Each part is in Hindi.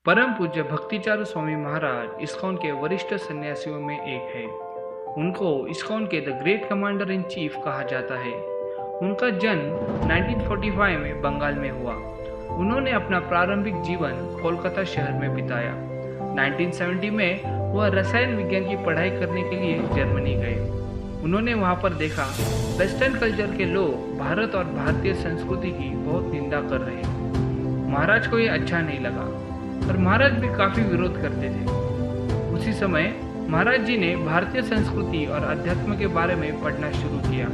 परम पूज्य भक्तिचारू स्वामी महाराज इस्कॉन के वरिष्ठ सन्यासियों में एक है। उनको इस्कॉन के the great commander in chief कहा जाता है। उनका जन्म 1945 में बंगाल में हुआ। उन्होंने अपना प्रारंभिक जीवन कोलकाता शहर में बिताया। 1970 में वह रसायन विज्ञान की पढ़ाई करने के लिए जर्मनी गए। उन्होंने वहां पर देखा वेस्टर्न कल्चर के लोग भारत और भारतीय संस्कृति की बहुत निंदा कर रहे हैं। महाराज को ये अच्छा नहीं लगा और महाराज भी काफी विरोध करते थे। उसी समय महाराज जी ने भारतीय संस्कृति और अध्यात्म के बारे में पढ़ना शुरू किया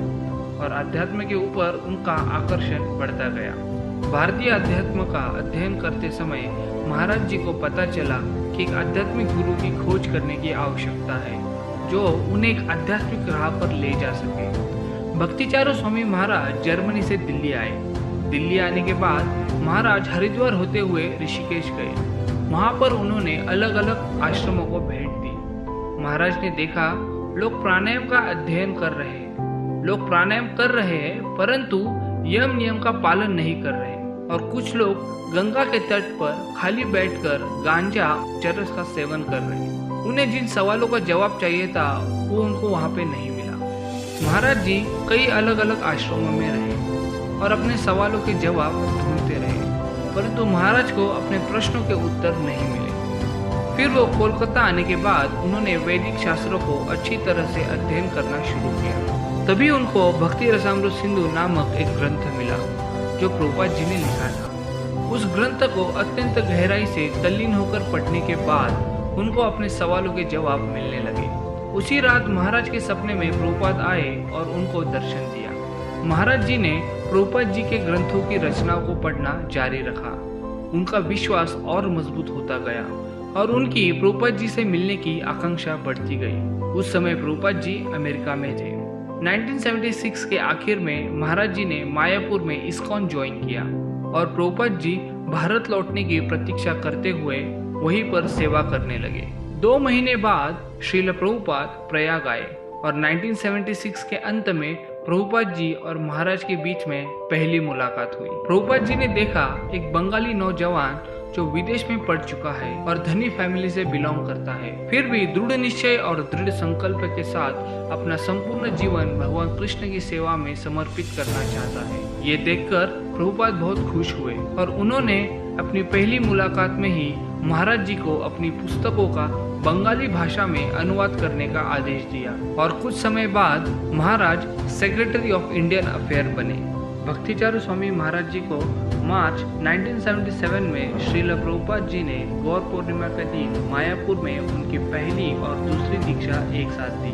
और अध्यात्म के ऊपर उनका आकर्षण बढ़ता गया। भारतीय अध्यात्म का अध्ययन करते समय महाराज जी को पता चला कि एक आध्यात्मिक गुरु की खोज करने की आवश्यकता है जो उन्हें एक आध्यात्मिक राह पर ले जा सके। भक्तिचारू स्वामी महाराज जर्मनी से दिल्ली आए। दिल्ली आने के बाद महाराज हरिद्वार होते हुए ऋषिकेश गए। वहां पर उन्होंने अलग अलग आश्रमों को भेंट दी। महाराज ने देखा लोग प्राणायाम का अध्ययन कर रहे हैं, लोग प्राणायाम कर रहे हैं परंतु यम नियम का पालन नहीं कर रहे, और कुछ लोग गंगा के तट पर खाली बैठकर गांजा चरस का सेवन कर रहे हैं। उन्हें जिन सवालों का जवाब चाहिए था वो उनको वहां पे नहीं मिला। महाराज जी कई अलग अलग आश्रमों में रहे और अपने सवालों के जवाब ढूंढते रहे, परंतु महाराज को अपने प्रश्नों के उत्तर नहीं मिले। फिर वो कोलकाता आने के बाद उन्होंने वैदिक शास्त्रों को अच्छी तरह से अध्ययन करना शुरू किया। तभी उनको भक्ति रसामृत सिंधु नामक एक ग्रंथ मिला जो प्रभुपाद जी ने लिखा था। उस ग्रंथ को अत्यंत गहराई से तल्लीन होकर पढ़ने के बाद उनको अपने सवालों के जवाब मिलने लगे। उसी रात महाराज के सपने में प्रभुपाद आए और उनको दर्शन दिया। महाराज जी ने प्रभुपाद जी के ग्रंथों की रचनाओं को पढ़ना जारी रखा। उनका विश्वास और मजबूत होता गया और उनकी प्रभुपाद जी से मिलने की आकांक्षा बढ़ती गई। उस समय प्रभुपाद जी अमेरिका में थे। 1976 के आखिर में महाराज जी ने मायापुर में इस्कॉन ज्वाइन किया और प्रभुपाद जी भारत लौटने की प्रतीक्षा करते हुए वहीं पर सेवा करने लगे। 2 महीने बाद श्रील प्रभुपाद प्रयाग आए और 1976 के अंत में प्रभुपाद जी और महाराज के बीच में पहली मुलाकात हुई। प्रभुपाद जी ने देखा एक बंगाली नौजवान जो विदेश में पढ़ चुका है और धनी फैमिली से बिलोंग करता है, फिर भी दृढ़ निश्चय और दृढ़ संकल्प के साथ अपना संपूर्ण जीवन भगवान कृष्ण की सेवा में समर्पित करना चाहता है। ये देखकर प्रभुपाद बहुत खुश हुए और उन्होंने अपनी पहली मुलाकात में ही महाराज जी को अपनी पुस्तकों का बंगाली भाषा में अनुवाद करने का आदेश दिया और कुछ समय बाद महाराज सेक्रेटरी ऑफ इंडियन अफेयर बने। भक्तिचारू स्वामी महाराज जी को मार्च 1977 में श्रील प्रभुपाद जी ने गौर पूर्णिमा के दिन मायापुर में उनकी पहली और दूसरी दीक्षा एक साथ दी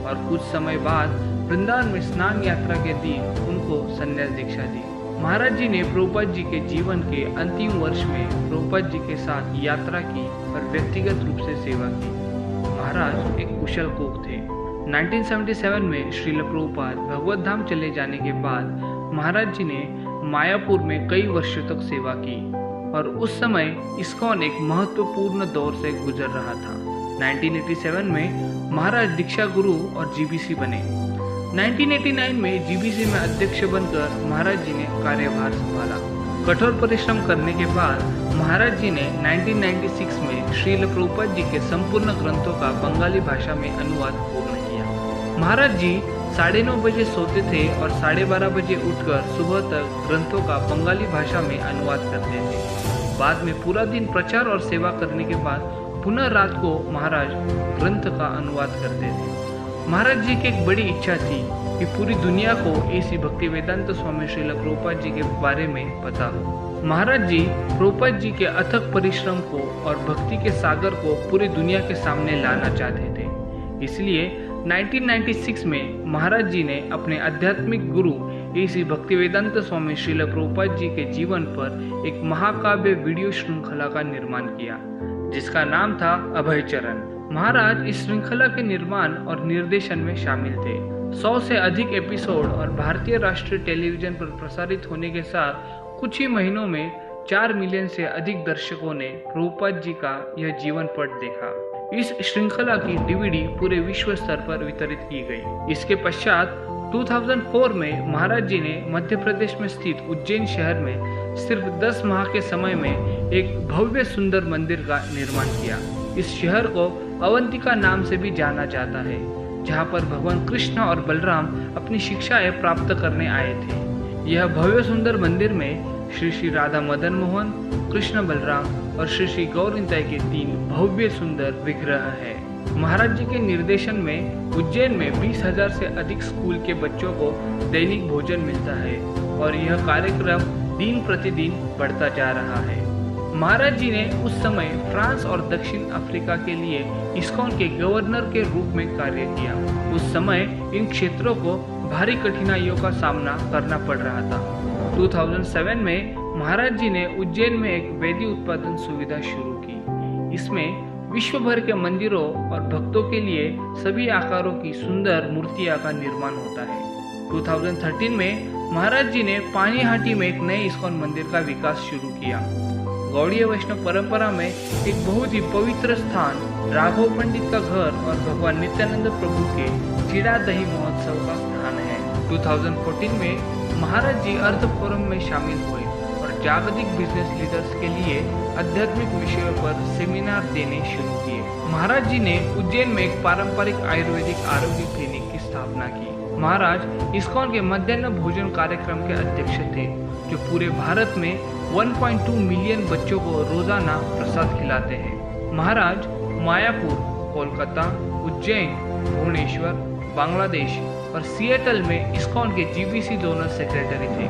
और कुछ समय बाद वृंदावन में स्नान यात्रा के दिन उनको संन्यास दीक्षा दी। महाराज जी ने प्रभुपाद जी के जीवन के अंतिम वर्ष में प्रभुपाद जी के साथ यात्रा की और व्यक्तिगत रूप से सेवा की। महाराज एक कुशल कोक थे। 1977 में श्रील प्रभुपाद भगवत धाम चले जाने के बाद महाराज जी ने मायापुर में कई वर्षों तक सेवा की और उस समय इस्कॉन एक महत्वपूर्ण दौर से गुजर रहा था। 1987 में महाराज दीक्षा गुरु और जीबीसी बने। 1989 में जीबीसी में अध्यक्ष बनकर महाराज जी ने कार्यभार संभाला। कठोर परिश्रम करने के बाद महाराज जी ने 1996 में श्रील प्रभुपाद जी के संपूर्ण ग्रंथों का बंगाली भाषा में अनुवाद पूर्ण किया। महाराज जी 9:30 बजे सोते थे और 12:30 बजे उठकर सुबह तक ग्रंथों का बंगाली भाषा में अनुवाद करते थे। बाद में पूरा दिन प्रचार और सेवा करने के बाद पुनः रात को महाराज ग्रंथ का अनुवाद करते थे। महाराज जी की एक बड़ी इच्छा थी कि पूरी दुनिया को ऐसी भक्ति वेदांत स्वामी श्रील प्रभुपाद जी के बारे में पता हो। महाराज जी प्रभुपाद जी के अथक परिश्रम को और भक्ति के सागर को पूरी दुनिया के सामने लाना चाहते थे। इसलिए 1996 में महाराज जी ने अपने आध्यात्मिक गुरु ऐसी भक्ति वेदांत स्वामी श्रील प्रभुपाद जी के जीवन पर एक महाकाव्य वीडियो श्रृंखला का निर्माण किया जिसका नाम था अभय चरण। महाराज इस श्रृंखला के निर्माण और निर्देशन में शामिल थे। 100 से अधिक एपिसोड और भारतीय राष्ट्रीय टेलीविजन पर प्रसारित होने के साथ कुछ ही महीनों में 4 मिलियन से अधिक दर्शकों ने प्रभुपाद जी का यह जीवन पट देखा। इस श्रृंखला की डीवीडी पूरे विश्व स्तर पर वितरित की गई। इसके पश्चात 2004 में महाराज जी ने मध्य प्रदेश में स्थित उज्जैन शहर में सिर्फ 10 माह के समय में एक भव्य सुंदर मंदिर का निर्माण किया। इस शहर को अवंतिका नाम से भी जाना जाता है, जहाँ पर भगवान कृष्ण और बलराम अपनी शिक्षाएं प्राप्त करने आए थे। यह भव्य सुंदर मंदिर में श्री श्री राधा मदन मोहन, कृष्ण बलराम और श्री श्री गौरनिताई के 3 भव्य सुंदर विग्रह है। महाराज जी के निर्देशन में उज्जैन में 20,000 से अधिक स्कूल के बच्चों को दैनिक भोजन मिलता है और यह कार्यक्रम दिन प्रतिदिन बढ़ता जा रहा है। महाराज जी ने उस समय फ्रांस और दक्षिण अफ्रीका के लिए इस्कॉन के गवर्नर के रूप में कार्य किया। उस समय इन क्षेत्रों को भारी कठिनाइयों का सामना करना पड़ रहा था। 2007 में महाराज जी ने उज्जैन में एक वेदी उत्पादन सुविधा शुरू की। इसमें विश्व भर के मंदिरों और भक्तों के लिए सभी आकारों की सुंदर मूर्तियां का निर्माण होता है। 2013 में महाराज जी ने पानीहाटी में एक नए इस्कॉन मंदिर का विकास शुरू किया। गौड़ीय वैष्णव परंपरा में एक बहुत ही पवित्र स्थान राघव पंडित का घर और भगवान नित्यानंद प्रभु के चिड़ा दही महोत्सव का स्थान है। 2014 में महाराज जी अर्थ फोरम में शामिल हुए और जागतिक बिजनेस लीडर्स के लिए आध्यात्मिक विषयों पर सेमिनार देने शुरू किए। महाराज जी ने उज्जैन में एक पारंपरिक आयुर्वेदिक आरोग्य क्लिनिक की स्थापना की। महाराज इस्कॉन के मध्याह्न भोजन कार्यक्रम के अध्यक्ष थे, जो पूरे भारत में 1.2 मिलियन बच्चों को रोजाना प्रसाद खिलाते हैं। महाराज मायापुर, कोलकाता, उज्जैन, भुवनेश्वर, बांग्लादेश और सिएटल में इस्कॉन के जीबीसी डोनर सेक्रेटरी थे।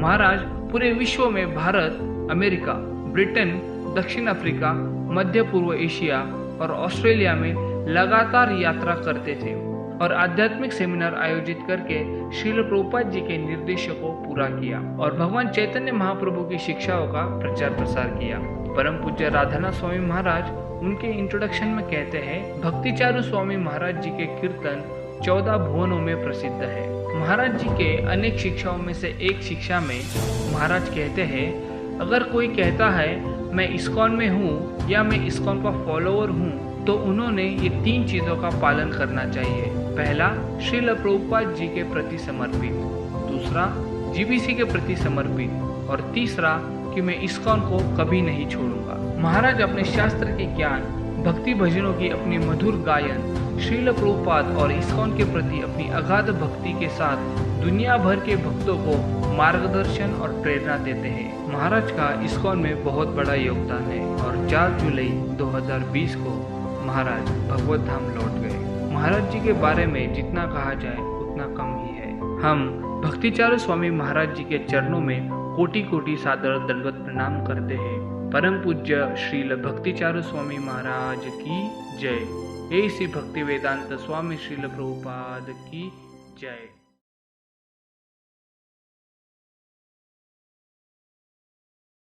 महाराज पूरे विश्व में भारत, अमेरिका, ब्रिटेन, दक्षिण अफ्रीका, मध्य पूर्व एशिया और ऑस्ट्रेलिया में लगातार यात्रा करते थे और आध्यात्मिक सेमिनार आयोजित करके श्रील प्रभुपाद जी के निर्देशों को पूरा किया और भगवान चैतन्य महाप्रभु की शिक्षाओं का प्रचार प्रसार किया। परम पूज्य राधानाथ स्वामी महाराज उनके इंट्रोडक्शन में कहते हैं, भक्तिचारू स्वामी महाराज जी के कीर्तन 14 भुवनों में प्रसिद्ध है। महाराज जी के अनेक शिक्षाओं में से एक शिक्षा में महाराज कहते हैं, अगर कोई कहता है मैं इस्कॉन में हूँ या मैं इस्कॉन का फॉलोअर हूँ, तो उन्होंने ये 3 चीजों का पालन करना चाहिए। पहला, श्रील प्रभुपाद जी के प्रति समर्पित, दूसरा जीबीसी के प्रति समर्पित और तीसरा कि मैं इस्कॉन को कभी नहीं छोड़ूंगा। महाराज अपने शास्त्र के ज्ञान, भक्ति भजनों की अपनी मधुर गायन, श्रील प्रभुपाद और इस्कॉन के प्रति अपनी अगाध भक्ति के साथ दुनिया भर के भक्तों को मार्गदर्शन और प्रेरणा देते हैं। महाराज का इस्कॉन में बहुत बड़ा योगदान है और 4 जुलाई 2020 को महाराज भगवत धाम लौट गए। महाराज जी के बारे में जितना कहा जाए उतना कम ही है। हम भक्तिचारू स्वामी महाराज जी के चरणों में कोटि कोटि सादर दंडवत प्रणाम करते हैं। परम पूज्य श्रील भक्तिचारू स्वामी महाराज की जय। श्री भक्ति वेदांत स्वामी श्रील प्रभुपाद की जय।